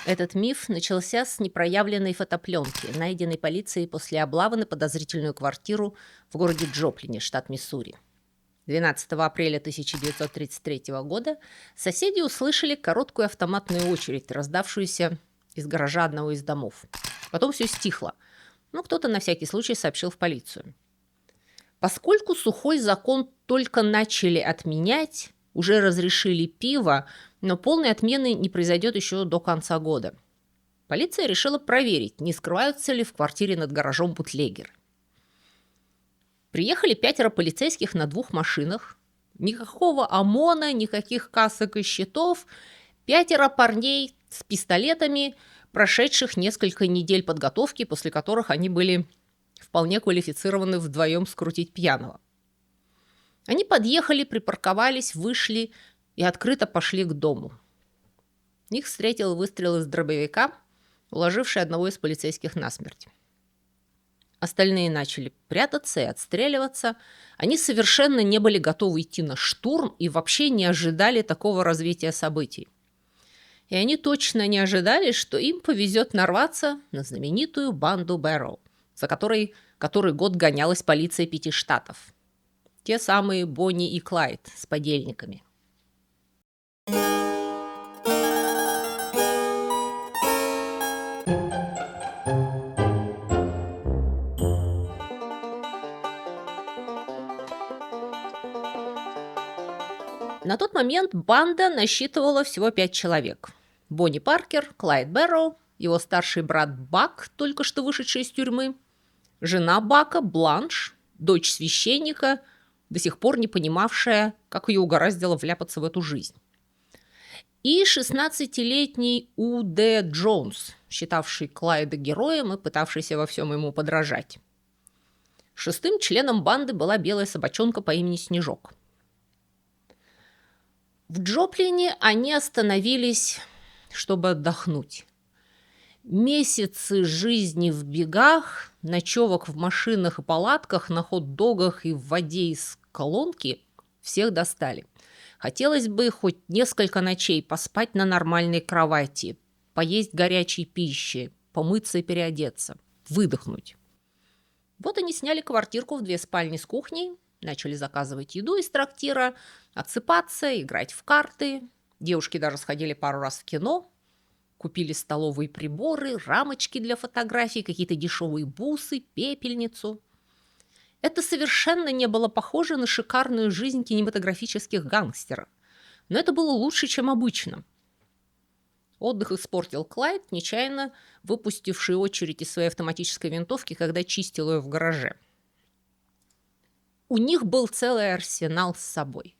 Этот миф начался с непроявленной фотопленки, найденной полицией после облавы на подозрительную квартиру в городе Джоплине, штат Миссури. 12 апреля 1933 года соседи услышали короткую автоматную очередь, раздавшуюся из гаража одного из домов. Потом все стихло, но кто-то на всякий случай сообщил в полицию. Поскольку сухой закон только начали отменять, уже разрешили пиво, но полной отмены не произойдет еще до конца года. Полиция решила проверить, не скрываются ли в квартире над гаражом бутлегеры. Приехали 5 полицейских на 2 машинах. Никакого ОМОНа, никаких касок и счетов. 5 парней с пистолетами, прошедших несколько недель подготовки, после которых они были вполне квалифицированы вдвоем скрутить пьяного. Они подъехали, припарковались, вышли и открыто пошли к дому. Их встретил выстрел из дробовика, уложивший одного из полицейских насмерть. Остальные начали прятаться и отстреливаться. Они совершенно не были готовы идти на штурм и вообще не ожидали такого развития событий. И они точно не ожидали, что им повезет нарваться на знаменитую банду Бэрроу, за которой который год гонялась полиция 5 штатов. Те самые Бонни и Клайд с подельниками. На тот момент банда насчитывала всего 5 человек. Бонни Паркер, Клайд Бэрроу, его старший брат Бак, только что вышедший из тюрьмы, жена Бака, Бланш, дочь священника, до сих пор не понимавшая, как ее угораздило вляпаться в эту жизнь, и 16-летний У.Д. Джонс, считавший Клайда героем и пытавшийся во всем ему подражать. 6-м членом банды была белая собачонка по имени Снежок. В Джоплине они остановились, чтобы отдохнуть. Месяцы жизни в бегах, ночевок в машинах и палатках, на хот-догах и в воде из колонки всех достали. Хотелось бы хоть несколько ночей поспать на нормальной кровати, поесть горячей пищи, помыться и переодеться, выдохнуть. Вот они сняли квартирку в 2 спальни с кухней, начали заказывать еду из трактира, отсыпаться, играть в карты. Девушки даже сходили пару раз в кино, купили столовые приборы, рамочки для фотографий, какие-то дешевые бусы, пепельницу. Это совершенно не было похоже на шикарную жизнь кинематографических гангстеров. Но это было лучше, чем обычно. Отдых испортил Клайд, нечаянно выпустивший очередь из своей автоматической винтовки, когда чистил ее в гараже. У них был целый арсенал с собой.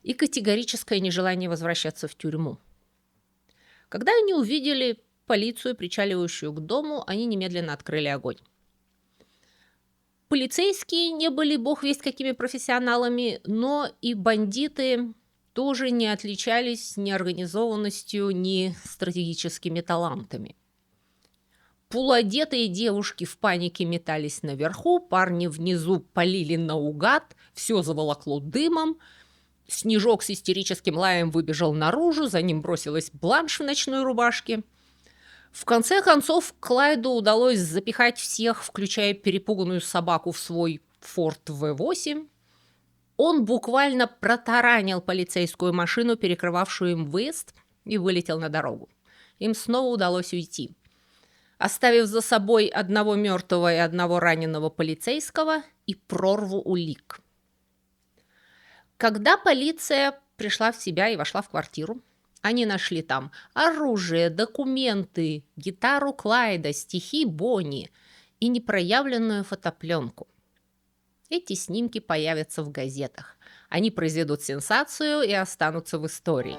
И категорическое нежелание возвращаться в тюрьму. Когда они увидели полицию, причаливающую к дому, они немедленно открыли огонь. Полицейские не были бог весть какими профессионалами, но и бандиты тоже не отличались ни организованностью, ни стратегическими талантами. Полуодетые девушки в панике метались наверху, парни внизу полили наугад, все заволокло дымом. Снежок с истерическим лаем выбежал наружу, за ним бросилась Бланш в ночной рубашке. В конце концов, Клайду удалось запихать всех, включая перепуганную собаку, в свой Форд В8. Он буквально протаранил полицейскую машину, перекрывавшую им выезд, и вылетел на дорогу. Им снова удалось уйти, оставив за собой одного мертвого и одного раненого полицейского и прорву улик. Когда полиция пришла в себя и вошла в квартиру, они нашли там оружие, документы, гитару Клайда, стихи Бонни и непроявленную фотопленку. Эти снимки появятся в газетах. Они произведут сенсацию и останутся в истории.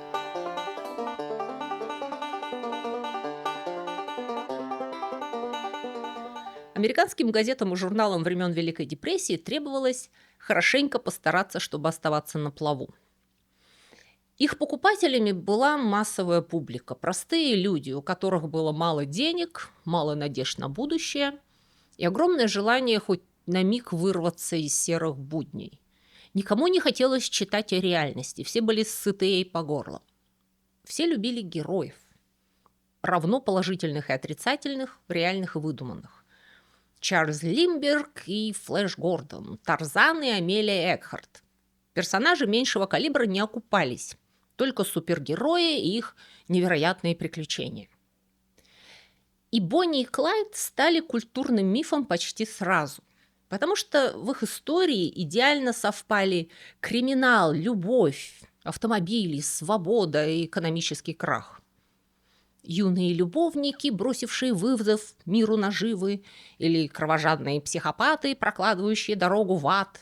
Американским газетам и журналам времен Великой депрессии требовалось хорошенько постараться, чтобы оставаться на плаву. Их покупателями была массовая публика, простые люди, у которых было мало денег, мало надежд на будущее и огромное желание хоть на миг вырваться из серых будней. Никому не хотелось читать о реальности, все были сыты ей по горло. Все любили героев. равно положительных и отрицательных, реальных и выдуманных. Чарльз Лимберг и Флэш Гордон, Тарзан и Амелия Экхарт. Персонажи меньшего калибра не окупались, только супергерои и их невероятные приключения. И Бонни и Клайд стали культурным мифом почти сразу, потому что в их истории идеально совпали криминал, любовь, автомобили, свобода и экономический крах. Юные любовники, бросившие вызов миру наживы, или кровожадные психопаты, прокладывающие дорогу в ад.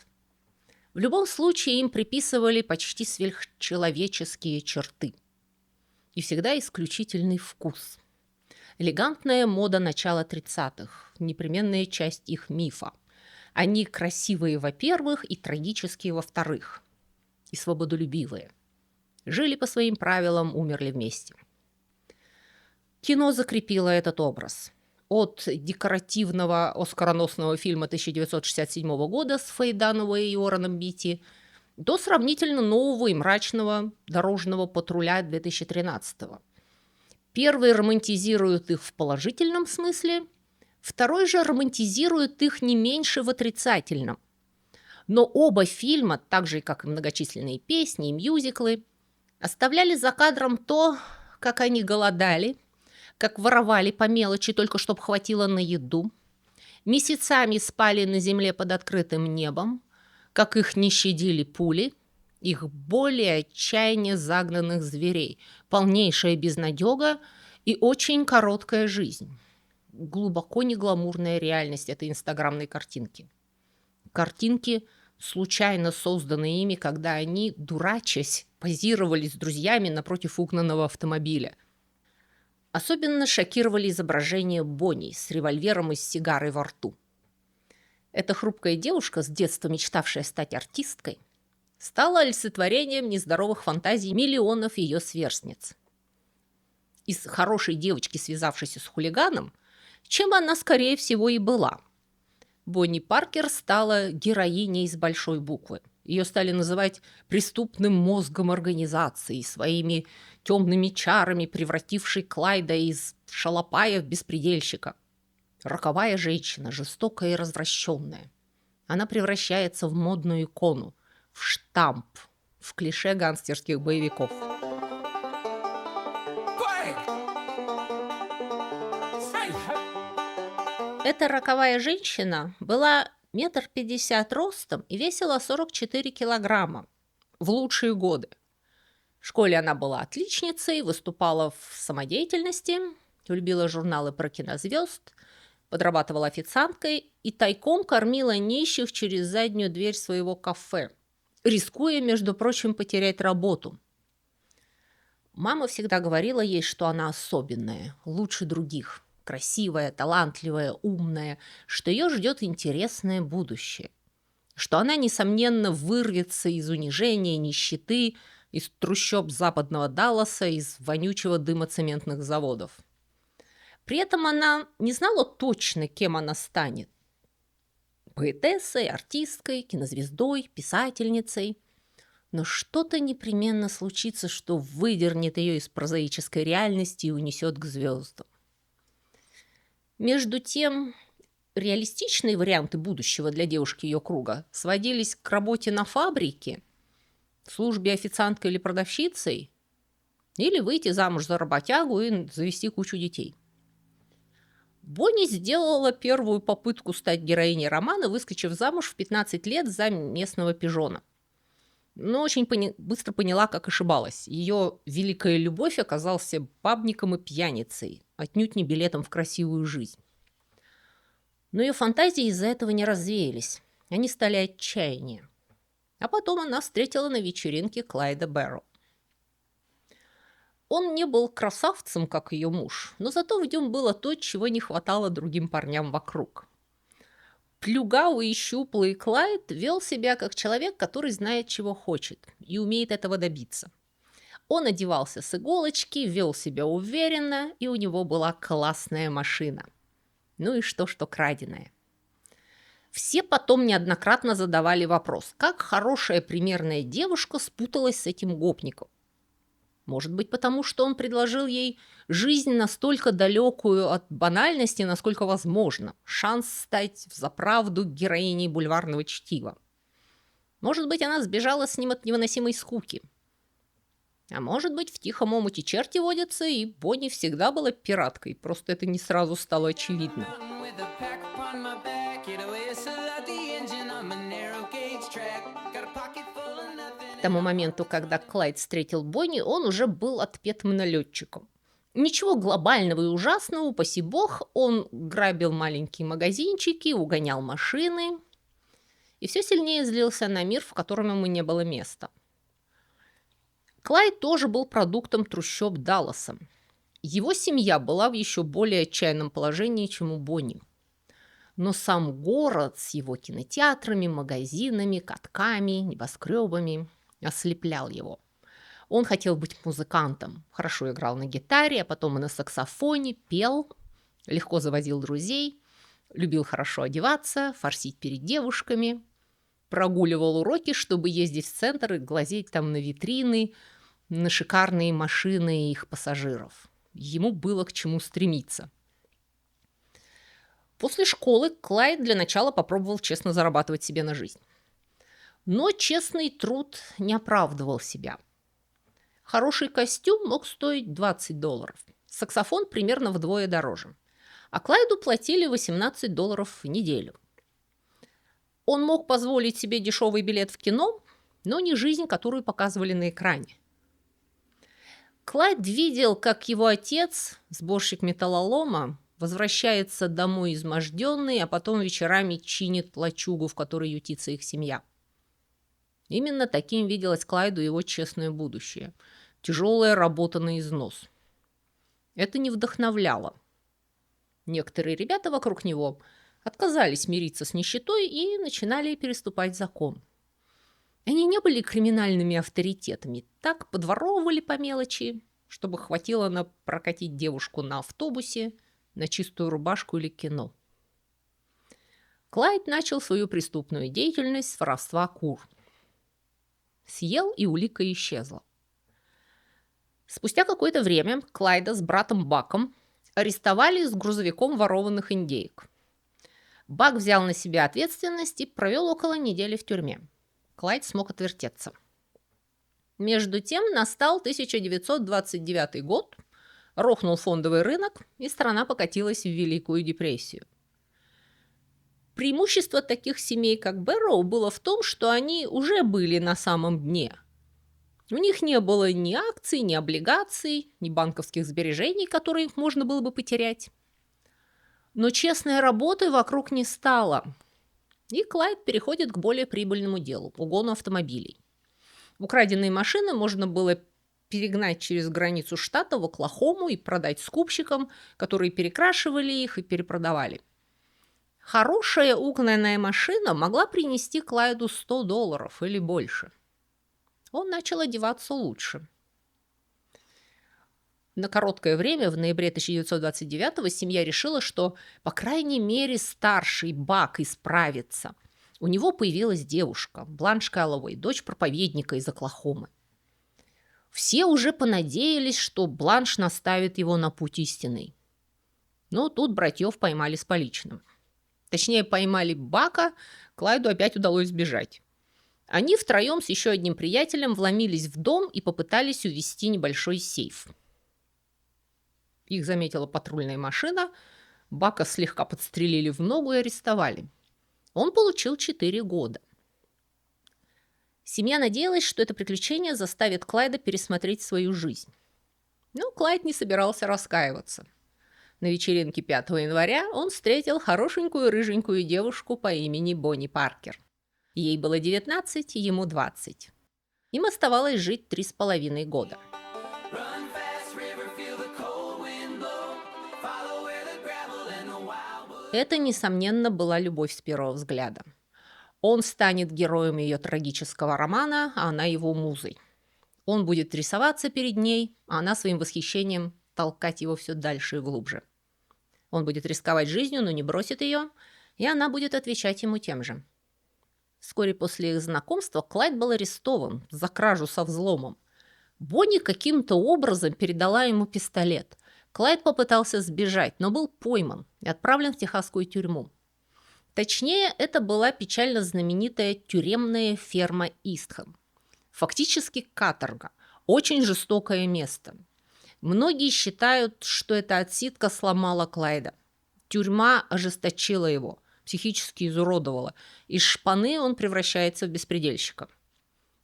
В любом случае им приписывали почти сверхчеловеческие черты. И всегда исключительный вкус. Элегантная мода начала 30-х, непременная часть их мифа. Они красивые, во-первых, и трагические, во-вторых. И свободолюбивые. Жили по своим правилам, умерли вместе. Кино закрепило этот образ. От декоративного оскароносного фильма 1967 года с Фэй Данауэй и Уорреном Битти до сравнительно нового и мрачного «Дорожного патруля» 2013 года. Первый романтизирует их в положительном смысле, второй же романтизирует их не меньше в отрицательном. Но оба фильма, так же как и многочисленные песни и мюзиклы, оставляли за кадром то, как они голодали, как воровали по мелочи, только чтоб хватило на еду, месяцами спали на земле под открытым небом, как их не щадили пули, их более отчаяние загнанных зверей, полнейшая безнадега и очень короткая жизнь. Глубоко негламурная реальность этой инстаграмной картинки. Картинки, случайно созданные ими, когда они, дурачась, позировали с друзьями напротив угнанного автомобиля. Особенно шокировали изображение Бонни с револьвером и с сигарой во рту. Эта хрупкая девушка, с детства мечтавшая стать артисткой, стала олицетворением нездоровых фантазий миллионов ее сверстниц. Из хорошей девочки, связавшейся с хулиганом, чем она, скорее всего, и была. Бонни Паркер стала героиней с большой буквы. Ее стали называть преступным мозгом организации, своими темными чарами, превратившей Клайда из шалопая в беспредельщика. Роковая женщина, жестокая и развращенная. Она превращается в модную икону, в штамп, в клише гангстерских боевиков. Эта роковая женщина была 1,50 м ростом и весила 44 килограмма в лучшие годы. В школе она была отличницей, выступала в самодеятельности, любила журналы про кинозвезд, подрабатывала официанткой и тайком кормила нищих через заднюю дверь своего кафе, рискуя, между прочим, потерять работу. Мама всегда говорила ей, что она особенная, лучше других, красивая, талантливая, умная, что ее ждет интересное будущее, что она, несомненно, вырвется из унижения, нищеты, из трущоб западного Далласа, из вонючего дыма цементных заводов. При этом она не знала точно, кем она станет. Поэтессой, артисткой, кинозвездой, писательницей. Но что-то непременно случится, что выдернет ее из прозаической реальности и унесет к звездам. Между тем, реалистичные варианты будущего для девушки ее круга сводились к работе на фабрике, службе официанткой или продавщицей, или выйти замуж за работягу и завести кучу детей. Бонни сделала первую попытку стать героиней романа, выскочив замуж в 15 лет за местного пижона. Но очень быстро поняла, как ошибалась. Ее великая любовь оказался бабником и пьяницей, отнюдь не билетом в красивую жизнь. Но ее фантазии из-за этого не развеялись. Они стали отчаянием. А потом она встретила на вечеринке Клайда Бэрроу. Он не был красавцем, как ее муж, но зато в нем было то, чего не хватало другим парням вокруг. Плюгавый и щуплый Клайд вел себя как человек, который знает, чего хочет, и умеет этого добиться. Он одевался с иголочки, вел себя уверенно, и у него была классная машина. Ну и что краденая. Все потом неоднократно задавали вопрос, как хорошая примерная девушка спуталась с этим гопником. Может быть, потому что он предложил ей Жизнь настолько далекую от банальности, насколько возможно. Шанс стать взаправду героиней бульварного чтива. Может быть, она сбежала с ним от невыносимой скуки. А может быть, в тихом омуте черти водятся, и Бонни всегда была пираткой, просто это не сразу стало очевидно. К тому моменту, когда Клайд встретил Бонни, он уже был отпетым налетчиком. Ничего глобального и ужасного, упаси бог, он грабил маленькие магазинчики, угонял машины и все сильнее злился на мир, в котором ему не было места. Клайд тоже был продуктом трущоб Далласа. Его семья была в еще более отчаянном положении, чем у Бонни. Но сам город с его кинотеатрами, магазинами, катками, небоскребами ослеплял его. Он хотел быть музыкантом, хорошо играл на гитаре, а потом и на саксофоне, пел, легко заводил друзей, любил хорошо одеваться, форсить перед девушками, прогуливал уроки, чтобы ездить в центр и глазеть там на витрины, на шикарные машины и их пассажиров. Ему было к чему стремиться. После школы Клайд для начала попробовал честно зарабатывать себе на жизнь. Но честный труд не оправдывал себя. Хороший костюм мог стоить $20, саксофон примерно вдвое дороже, а Клайду платили $18 в неделю. Он мог позволить себе дешевый билет в кино, но не жизнь, которую показывали на экране. Клайд видел, как его отец, сборщик металлолома, возвращается домой изможденный, а потом вечерами чинит лачугу, в которой ютится их семья. Именно таким виделось Клайду его честное будущее. Тяжелая работа на износ. Это не вдохновляло. Некоторые ребята вокруг него отказались мириться с нищетой и начинали переступать закон. Они не были криминальными авторитетами, так подворовывали по мелочи, чтобы хватило на прокатить девушку на автобусе, на чистую рубашку или кино. Клайд начал свою преступную деятельность с воровства кур. Съел, и улика исчезла. Спустя какое-то время Клайда с братом Баком арестовали с грузовиком ворованных индеек. Бак взял на себя ответственность и провел около недели в тюрьме. Клайд смог отвертеться. Между тем настал 1929 год, рухнул фондовый рынок, и страна покатилась в Великую депрессию. Преимущество таких семей, как Бэрроу, было в том, что они уже были на самом дне. У них не было ни акций, ни облигаций, ни банковских сбережений, которые их можно было бы потерять. Но честной работы вокруг не стало. И Клайд переходит к более прибыльному делу – угону автомобилей. Украденные машины можно было перегнать через границу штата в Оклахому и продать скупщикам, которые перекрашивали их и перепродавали. Хорошая угнанная машина могла принести Клайду $100 или больше. Он начал одеваться лучше. На короткое время, в ноябре 1929-го, семья решила, что, по крайней мере, старший Бак исправится. У него появилась девушка, Бланш Кэллоуэй, дочь проповедника из Оклахомы. Все уже понадеялись, что Бланш наставит его на путь истинный. Но тут братьев поймали с поличным. Точнее, поймали Бака, Клайду опять удалось сбежать. Они втроем с еще одним приятелем вломились в дом и попытались увести небольшой сейф. Их заметила патрульная машина, Бака слегка подстрелили в ногу и арестовали. Он получил 4 года. Семья надеялась, что это приключение заставит Клайда пересмотреть свою жизнь. Но Клайд не собирался раскаиваться. На вечеринке 5 января он встретил хорошенькую рыженькую девушку по имени Бонни Паркер. Ей было 19, ему 20. Им оставалось жить 3,5 года. Это, несомненно, была любовь с первого взгляда. Он станет героем ее трагического романа, а она его музой. Он будет рисоваться перед ней, а она своим восхищением толкать его все дальше и глубже. Он будет рисковать жизнью, но не бросит ее, и она будет отвечать ему тем же. Вскоре после их знакомства Клайд был арестован за кражу со взломом. Бонни каким-то образом передала ему пистолет. Клайд попытался сбежать, но был пойман и отправлен в техасскую тюрьму. Точнее, это была печально знаменитая тюремная ферма Истхэм. Фактически каторга. Очень жестокое место. Многие считают, что эта отсидка сломала Клайда. Тюрьма ожесточила его, психически изуродовала. Из шпаны он превращается в беспредельщика.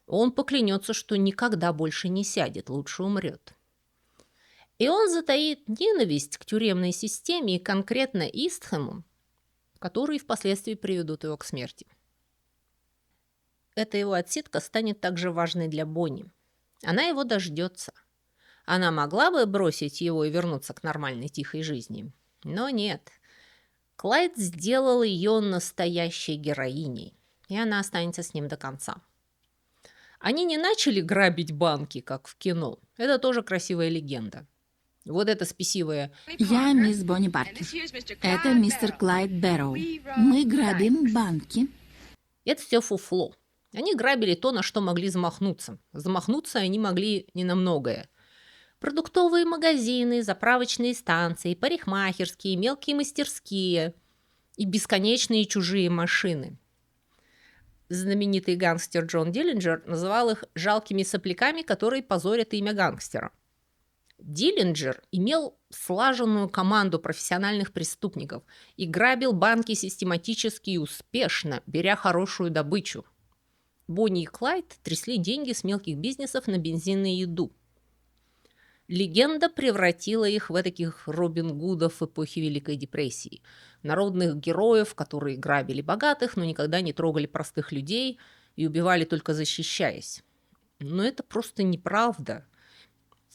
Он поклянется, что никогда больше не сядет, лучше умрет. И он затаит ненависть к тюремной системе и конкретно Истхэму, которые впоследствии приведут его к смерти. Эта его отсидка станет также важной для Бонни. Она его дождется. Она могла бы бросить его и вернуться к нормальной тихой жизни. Но нет. Клайд сделал ее настоящей героиней, и она останется с ним до конца. Они не начали грабить банки, как в кино. Это тоже красивая легенда. Вот это спесивое Я мисс Бонни Паркер. Это мистер Клайд Бэрроу. Мы грабим банки. Это все фуфло. Они грабили то, на что могли замахнуться. Замахнуться они могли не на многое. Продуктовые магазины, заправочные станции, парикмахерские, мелкие мастерские и бесконечные чужие машины. Знаменитый гангстер Джон Диллинджер называл их жалкими сопляками, которые позорят имя гангстера. Диллинджер имел слаженную команду профессиональных преступников и грабил банки систематически и успешно, беря хорошую добычу. Бонни и Клайд трясли деньги с мелких бизнесов на бензин и еду. Легенда превратила их в таких Робин Гудов эпохи Великой депрессии. Народных героев, которые грабили богатых, но никогда не трогали простых людей и убивали только защищаясь. Но это просто неправда.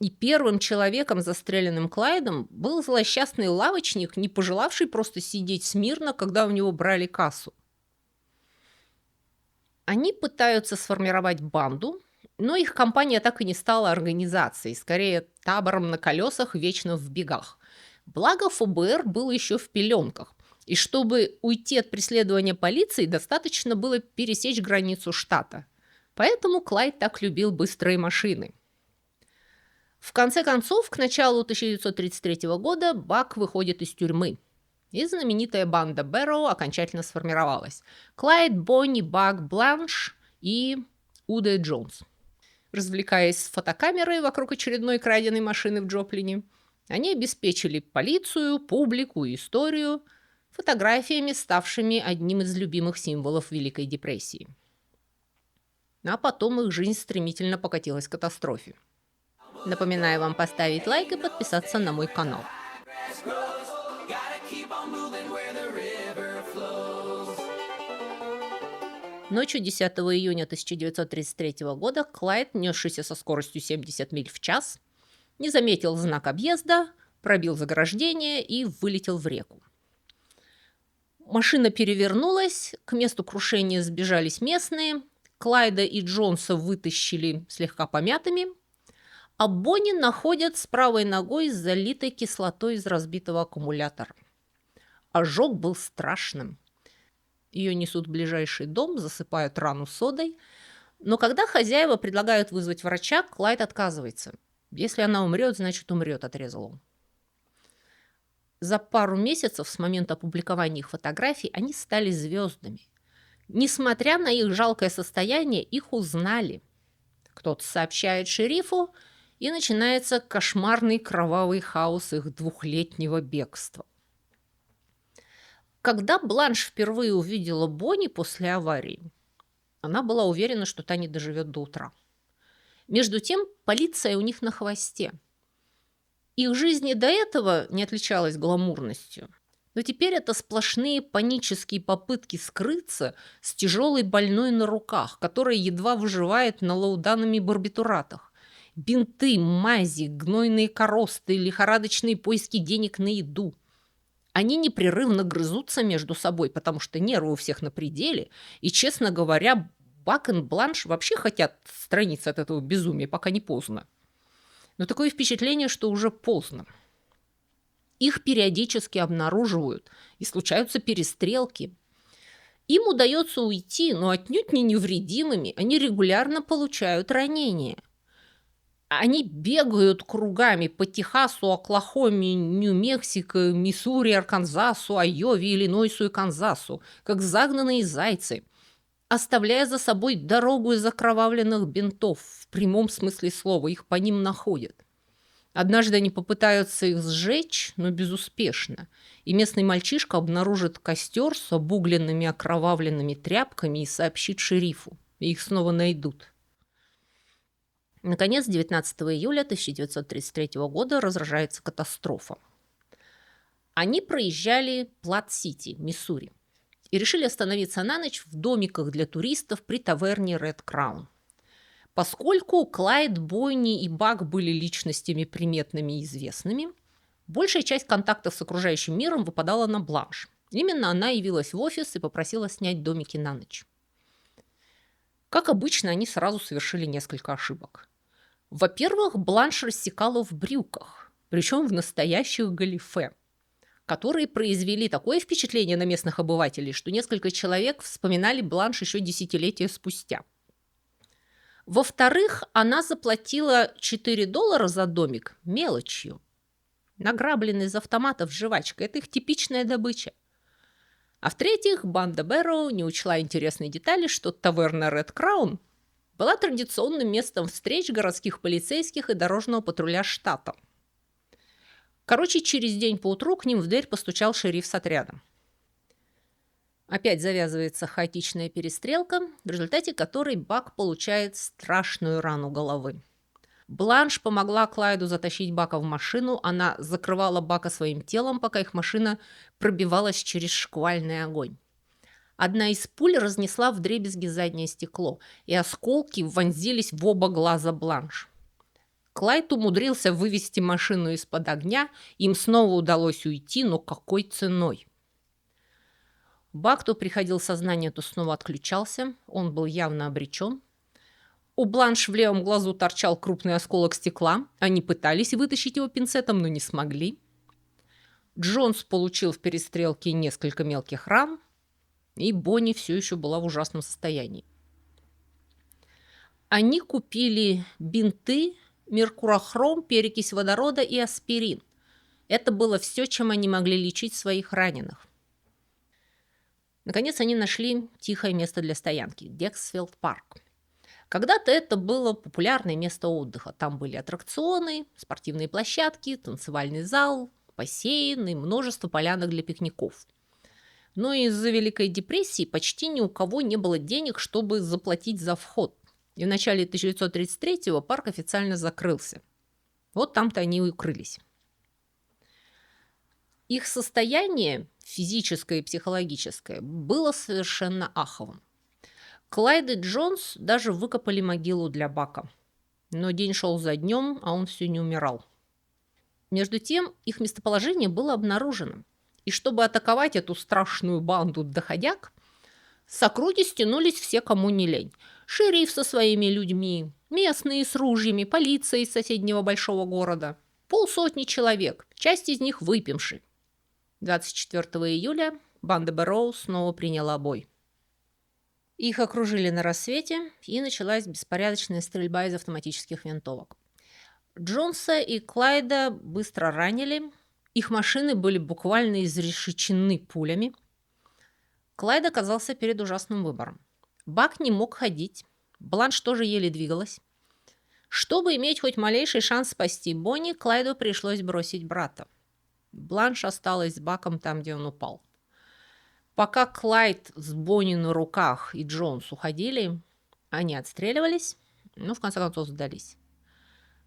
И первым человеком, застреленным Клайдом, был злосчастный лавочник, не пожелавший просто сидеть смирно, когда у него брали кассу. Они пытаются сформировать банду, но их компания так и не стала организацией, скорее табором на колесах, вечно в бегах. Благо ФБР было еще в пеленках, и чтобы уйти от преследования полиции, достаточно было пересечь границу штата. Поэтому Клайд так любил быстрые машины. В конце концов, к началу 1933 года Бак выходит из тюрьмы, и знаменитая банда Бэрроу окончательно сформировалась. Клайд, Бонни, Бак, Бланш и Уда Джонс. Развлекаясь с фотокамерой вокруг очередной краденой машины в Джоплине, они обеспечили полицию, публику и историю фотографиями, ставшими одним из любимых символов Великой депрессии. А потом их жизнь стремительно покатилась к катастрофе. Напоминаю вам поставить лайк и подписаться на мой канал. Ночью 10 июня 1933 года Клайд, несшийся со скоростью 70 миль в час, не заметил знак объезда, пробил заграждение и вылетел в реку. Машина перевернулась, к месту крушения сбежались местные, Клайда и Джонса вытащили слегка помятыми, а Бонни находят с правой ногой с залитой кислотой из разбитого аккумулятора. Ожог был страшным. Ее несут в ближайший дом, засыпают рану содой. Но когда хозяева предлагают вызвать врача, Клайд отказывается. Если она умрет, значит умрет, отрезал он. За пару месяцев с момента опубликования их фотографий они стали звездами. Несмотря на их жалкое состояние, их узнали. Кто-то сообщает шерифу, и начинается кошмарный кровавый хаос их двухлетнего бегства. Когда Бланш впервые увидела Бонни после аварии, она была уверена, что та не доживет до утра. Между тем, полиция у них на хвосте. Их жизнь и до этого не отличалась гламурностью. Но теперь это сплошные панические попытки скрыться с тяжелой больной на руках, которая едва выживает на лауданами барбитуратах. Бинты, мази, гнойные коросты, лихорадочные поиски денег на еду. Они непрерывно грызутся между собой, потому что нервы у всех на пределе. И, честно говоря, Бак и Бланш вообще хотят отстраниться от этого безумия, пока не поздно. Но такое впечатление, что уже поздно. Их периодически обнаруживают, и случаются перестрелки. Им удается уйти, но отнюдь не невредимыми, они регулярно получают ранения. Они бегают кругами по Техасу, Оклахоме, Нью-Мексико, Миссури, Арканзасу, Айове, Иллинойсу и Канзасу, как загнанные зайцы, оставляя за собой дорогу из окровавленных бинтов. В прямом смысле слова, их по ним находят. Однажды они попытаются их сжечь, но безуспешно. И местный мальчишка обнаружит костер с обугленными окровавленными тряпками и сообщит шерифу. И их снова найдут. Наконец, 19 июля 1933 года разражается катастрофа. Они проезжали Плат-Сити, Миссури, и решили остановиться на ночь в домиках для туристов при таверне Red Crown. Поскольку Клайд, Бонни и Бак были личностями приметными и известными, большая часть контактов с окружающим миром выпадала на Бланш. Именно она явилась в офис и попросила снять домики на ночь. Как обычно, они сразу совершили несколько ошибок. Во-первых, Бланш рассекала в брюках, причем в настоящих галифе, которые произвели такое впечатление на местных обывателей, что несколько человек вспоминали Бланш еще десятилетия спустя. Во-вторых, она заплатила $4 за домик мелочью. Награбленный из автоматов жвачка – это их типичная добыча. А в-третьих, банда Бэрроу не учла интересной детали, что таверна Red Crown была традиционным местом встреч городских полицейских и дорожного патруля штата. Короче, через день поутру к ним в дверь постучал шериф с отрядом. Опять завязывается хаотичная перестрелка, в результате которой Бак получает страшную рану головы. Бланш помогла Клайду затащить Бака в машину, она закрывала Бака своим телом, пока их машина пробивалась через шквальный огонь. Одна из пуль разнесла вдребезги заднее стекло, и осколки вонзились в оба глаза Бланш. Клайд умудрился вывести машину из-под огня, им снова удалось уйти, но какой ценой? Бак то приходил в сознание, то снова отключался, он был явно обречен. У Бланш в левом глазу торчал крупный осколок стекла, они пытались вытащить его пинцетом, но не смогли. Джонс получил в перестрелке несколько мелких ран, и Бонни все еще была в ужасном состоянии. Они купили бинты, меркурохром, перекись водорода и аспирин. Это было все, чем они могли лечить своих раненых. Наконец они нашли тихое место для стоянки – Дексфилд-парк. Когда-то это было популярное место отдыха. Там были аттракционы, спортивные площадки, танцевальный зал, бассейн и множество полянок для пикников. Но из-за Великой депрессии почти ни у кого не было денег, чтобы заплатить за вход. И в начале 1933-го парк официально закрылся. Вот там-то они и укрылись. Их состояние, физическое и психологическое, было совершенно аховым. Клайд и Джонс даже выкопали могилу для Бака. Но день шел за днем, а он все не умирал. Между тем, их местоположение было обнаружено. И чтобы атаковать эту страшную банду доходяг, с округи стянулись все, кому не лень. Шериф со своими людьми, местные с ружьями, полиция из соседнего большого города. 50 человек, часть из них выпивши. 24 июля банда Бэрроу снова приняла бой. Их окружили на рассвете, и началась беспорядочная стрельба из автоматических винтовок. Джонса и Клайда быстро ранили, их машины были буквально изрешечены пулями. Клайд оказался перед ужасным выбором. Бак не мог ходить, Бланш тоже еле двигалась. Чтобы иметь хоть малейший шанс спасти Бонни, Клайду пришлось бросить брата. Бланш осталась с Баком там, где он упал. Пока Клайд с Бонни на руках и Джонс уходили, они отстреливались, но в конце концов сдались.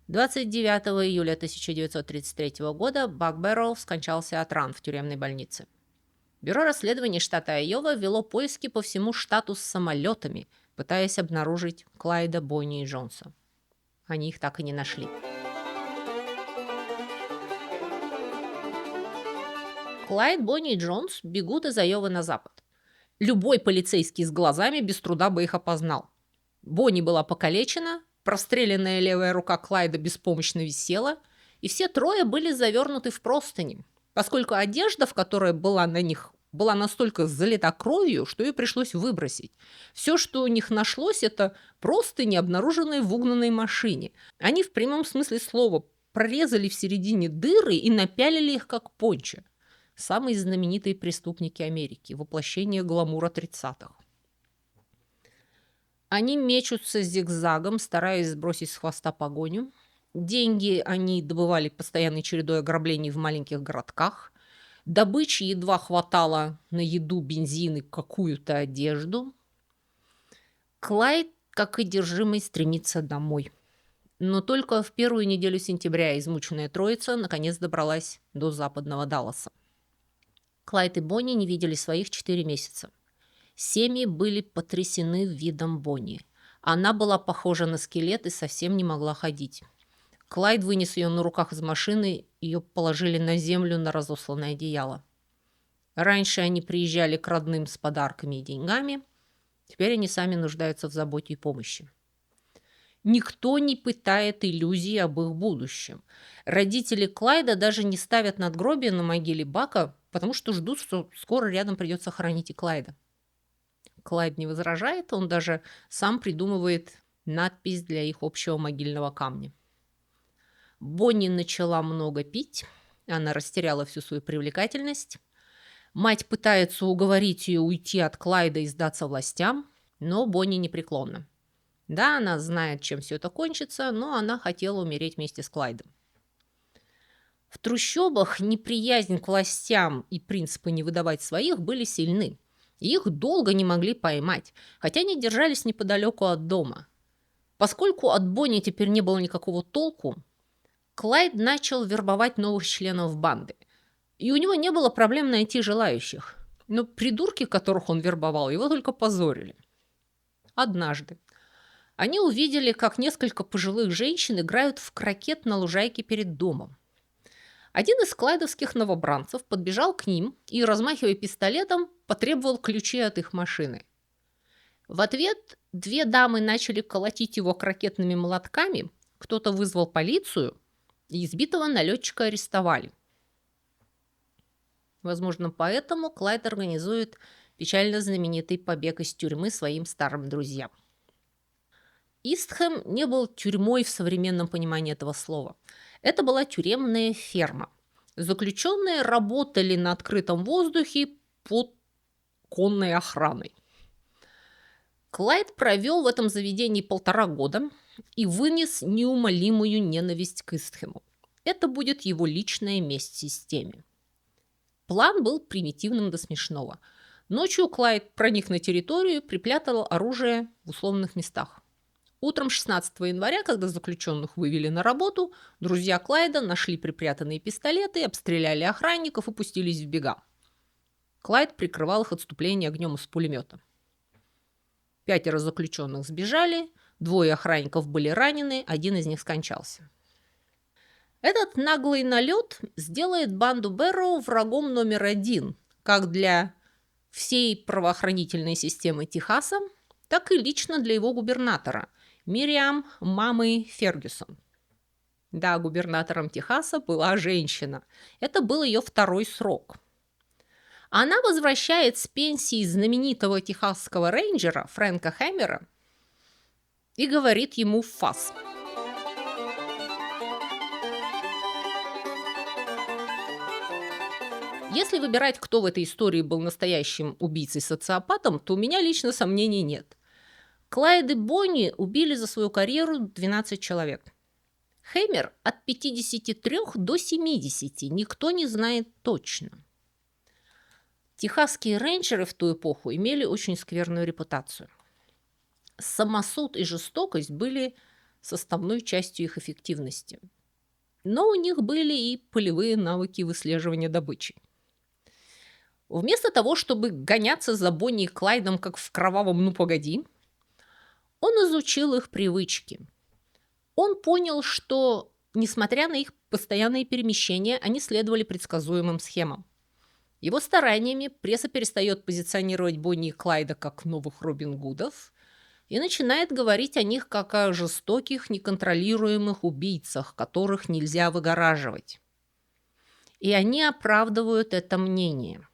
29 июля 1933 года Бак Бэрроу скончался от ран в тюремной больнице. Бюро расследований штата Айова вело поиски по всему штату с самолетами, пытаясь обнаружить Клайда, Бонни и Джонса. Они их так и не нашли. Клайд, Бонни и Джонс бегут из Айовы на запад. Любой полицейский с глазами без труда бы их опознал. Бонни была покалечена, простреленная левая рука Клайда беспомощно висела, и все трое были завернуты в простыни, поскольку одежда, в которой была на них, была настолько залита кровью, что ее пришлось выбросить. Все, что у них нашлось, это просто не обнаруженные в угнанной машине. Они в прямом смысле слова прорезали в середине дыры и напялили их как пончо. Самые знаменитые преступники Америки, воплощение гламура 30-х. Они мечутся зигзагом, стараясь сбросить с хвоста погоню. Деньги они добывали постоянной чередой ограблений в маленьких городках. Добычи едва хватало на еду, бензин и какую-то одежду. Клайд, как одержимый, стремится домой. Но только в первую неделю сентября измученная троица наконец добралась до западного Далласа. Клайд и Бонни не видели своих 4 месяца. Семьи были потрясены видом Бонни. Она была похожа на скелет и совсем не могла ходить. Клайд вынес ее на руках из машины, ее положили на землю на разосланное одеяло. Раньше они приезжали к родным с подарками и деньгами, теперь они сами нуждаются в заботе и помощи. Никто не питает иллюзий об их будущем. Родители Клайда даже не ставят надгробие на могиле Бака, потому что ждут, что скоро рядом придется хоронить и Клайда. Клайд не возражает, он даже сам придумывает надпись для их общего могильного камня. Бонни начала много пить, она растеряла всю свою привлекательность. Мать пытается уговорить ее уйти от Клайда и сдаться властям, но Бонни непреклонна. Да, она знает, чем все это кончится, но она хотела умереть вместе с Клайдом. В трущобах неприязнь к властям и принципы не выдавать своих были сильны. Их долго не могли поймать, хотя они держались неподалеку от дома. Поскольку от Бонни теперь не было никакого толку, Клайд начал вербовать новых членов банды. И у него не было проблем найти желающих. Но придурки, которых он вербовал, его только позорили. Однажды они увидели, как несколько пожилых женщин играют в крокет на лужайке перед домом. Один из клайдовских новобранцев подбежал к ним и, размахивая пистолетом, потребовал ключи от их машины. В ответ 2 дамы начали колотить его крокетными молотками, кто-то вызвал полицию, и избитого налетчика арестовали. Возможно, поэтому Клайд организует печально знаменитый побег из тюрьмы своим старым друзьям. Истхэм не был тюрьмой в современном понимании этого слова. Это была тюремная ферма. Заключенные работали на открытом воздухе под конной охраной. Клайд провел в этом заведении 1,5 года и вынес неумолимую ненависть к Истхэму. Это будет его личная месть системе. План был примитивным до смешного. Ночью Клайд проник на территорию и припрятал оружие в условных местах. Утром 16 января, когда заключенных вывели на работу, друзья Клайда нашли припрятанные пистолеты, обстреляли охранников и пустились в бега. Клайд прикрывал их отступление огнем из пулемета. 5 заключенных сбежали, 2 охранников были ранены, 1 из них скончался. Этот наглый налет сделает банду Бэрроу врагом номер 1, как для всей правоохранительной системы Техаса, так и лично для его губернатора Мириам «Мамы» Фергюсон. Да, губернатором Техаса была женщина. Это был ее 2-й срок. Она возвращает с пенсии знаменитого техасского рейнджера Фрэнка Хэммера и говорит ему в фас. Если выбирать, кто в этой истории был настоящим убийцей-социопатом, то у меня лично сомнений нет. Клайд и Бонни убили за свою карьеру 12 человек. Хэммер от 53 до 70, никто не знает точно. Техасские рейнджеры в ту эпоху имели очень скверную репутацию. Самосуд и жестокость были составной частью их эффективности. Но у них были и полевые навыки выслеживания добычи. Вместо того, чтобы гоняться за Бонни и Клайдом, как в кровавом «Ну, погоди», он изучил их привычки. Он понял, что, несмотря на их постоянные перемещения, они следовали предсказуемым схемам. Его стараниями пресса перестает позиционировать Бонни и Клайда как новых Робин Гудов и начинает говорить о них как о жестоких, неконтролируемых убийцах, которых нельзя выгораживать. И они оправдывают это мнение.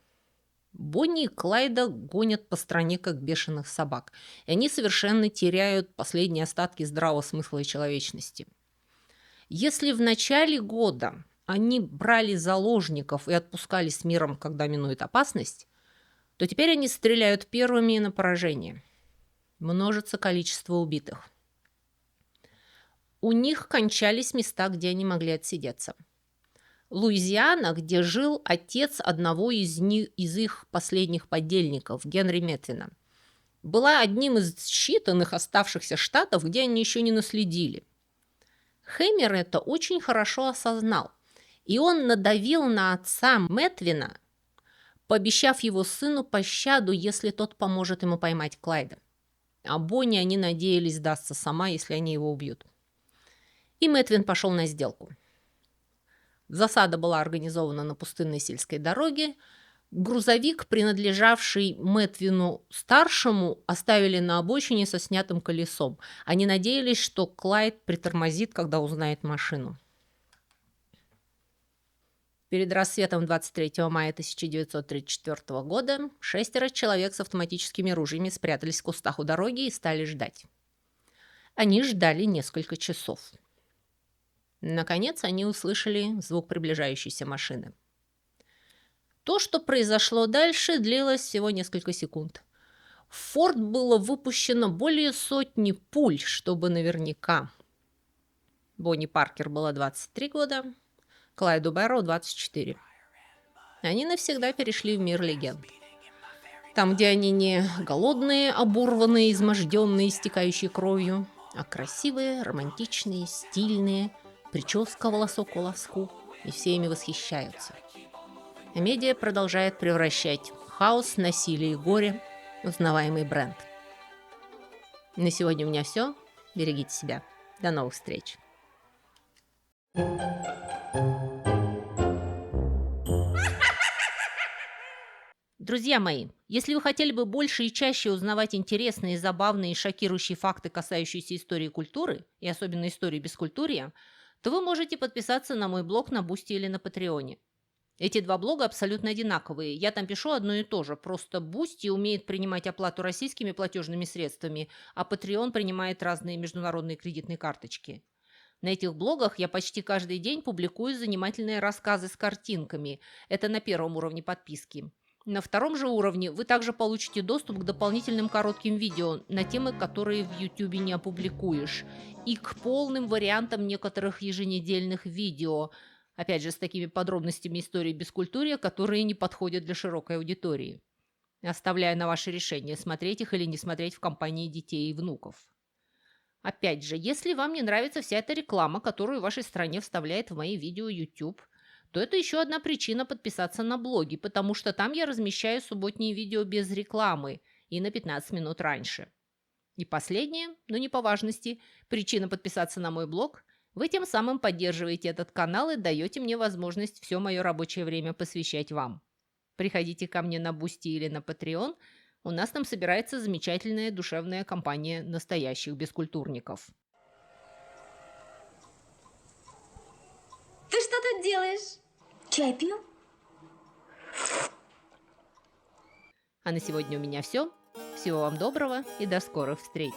Бонни и Клайда гонят по стране, как бешеных собак, и они совершенно теряют последние остатки здравого смысла и человечности. Если в начале года они брали заложников и отпускали с миром, когда минует опасность, то теперь они стреляют первыми на поражение. Множится количество убитых. У них кончались места, где они могли отсидеться. Луизиана, где жил отец одного из их последних подельников, Генри Метвина, была одним из считанных оставшихся штатов, где они еще не наследили. Хэмер это очень хорошо осознал, и он надавил на отца Метвина, пообещав его сыну пощаду, если тот поможет ему поймать Клайда. А Бонни они надеялись сдастся сама, если они его убьют. И Метвин пошел на сделку. Засада была организована на пустынной сельской дороге. Грузовик, принадлежавший Метвину-старшему, оставили на обочине со снятым колесом. Они надеялись, что Клайд притормозит, когда узнает машину. Перед рассветом 23 мая 1934 года 6 человек с автоматическими ружьями спрятались в кустах у дороги и стали ждать. Они ждали несколько часов. Наконец они услышали звук приближающейся машины. То, что произошло дальше, длилось всего несколько секунд. В форт было выпущено более сотни пуль, чтобы наверняка. Бонни Паркер было 23 года, Клайду Бэрроу 24. Они навсегда перешли в мир легенд. Там, где они не голодные, оборванные, изможденные, истекающие кровью, а красивые, романтичные, стильные, прическа волосок к волоску, и все ими восхищаются. А медиа продолжает превращать хаос, насилие и горе в узнаваемый бренд. На сегодня у меня все. Берегите себя. До новых встреч. Друзья мои, если вы хотели бы больше и чаще узнавать интересные, забавные и шокирующие факты, касающиеся истории и культуры, и особенно истории бескультурья, то вы можете подписаться на мой блог на Бусти или на Патреоне. Эти два блога абсолютно одинаковые. Я там пишу одно и то же. Просто Бусти умеет принимать оплату российскими платежными средствами, а Patreon принимает разные международные кредитные карточки. На этих блогах я почти каждый день публикую занимательные рассказы с картинками. Это на первом уровне подписки. На втором же уровне вы также получите доступ к дополнительным коротким видео на темы, которые в YouTube не опубликуешь, и к полным вариантам некоторых еженедельных видео, опять же, с такими подробностями истории бескультурья, которые не подходят для широкой аудитории. Оставляю на ваше решение, смотреть их или не смотреть в компании детей и внуков. Опять же, если вам не нравится вся эта реклама, которую в вашей стране вставляет в мои видео YouTube, то это еще одна причина подписаться на блоги, потому что там я размещаю субботние видео без рекламы и на 15 минут раньше. И последнее, но не по важности, причина подписаться на мой блог – вы тем самым поддерживаете этот канал и даете мне возможность все мое рабочее время посвящать вам. Приходите ко мне на Бусти или на Patreon, у нас там собирается замечательная душевная компания настоящих бескультурников. Ты что тут делаешь? Чай пью? А на сегодня у меня все. Всего вам доброго и до скорых встреч.